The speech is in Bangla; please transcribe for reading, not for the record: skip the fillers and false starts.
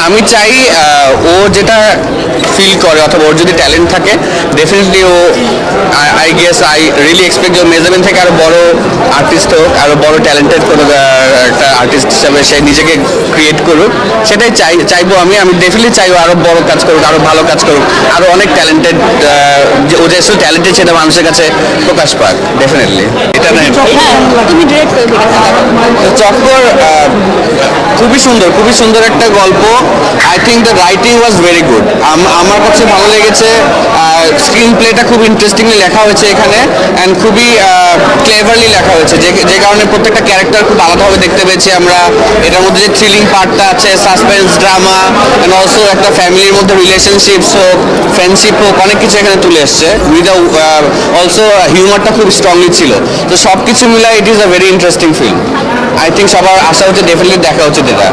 আমি চাই ও যেটা ফিল করে অথবা ওর যদি ট্যালেন্ট থাকে ডেফিনেটলি ও I guess I really expect যে মেজারমেন্ট থেকে আরও বড় আর্টিস্ট হোক, আরও বড় ট্যালেন্টেড কোনো একটা আর্টিস্ট হিসাবে সে নিজেকে ক্রিয়েট করুক। সেটাই চাইবো আমি ডেফিনেটলি চাইবো আরও বড় কাজ করুক, আরও ভালো কাজ করুক, আরও অনেক ট্যালেন্টেড ও যে ট্যালেন্টেড সেটা মানুষের কাছে প্রকাশ পাক ডেফিনেটলি। এটা না তুমি ডিরেক্ট চক্কর খুবই সুন্দর একটা গল্প। I think the writing was very good. আমার কাছে ভালো লেগেছে। স্ক্রিন প্লেটা খুব ইন্টারেস্টিংলি লেখা হয়েছে এখানে, অ্যান্ড খুবই ক্লেভারলি লেখা হয়েছে, যে কারণে প্রত্যেকটা ক্যারেক্টার খুব আলাদাভাবে দেখতে পেয়েছি আমরা। এটার মধ্যে যে থ্রিলিং পার্টটা আছে, সাসপেন্স, ড্রামা, অ্যান্ড অলসো একটা ফ্যামিলির মধ্যে রিলেশনশিপস হোক, ফ্রেন্ডশিপ হোক, অনেক কিছু এখানে তুলে এসছে। উইথ অলসো হিউমারটা খুব স্ট্রংলি ছিল। তো সব কিছু মিলে it is a very interesting film. I think সবার আশা হচ্ছে ডেফিনেটলি দেখা উচিত এটা।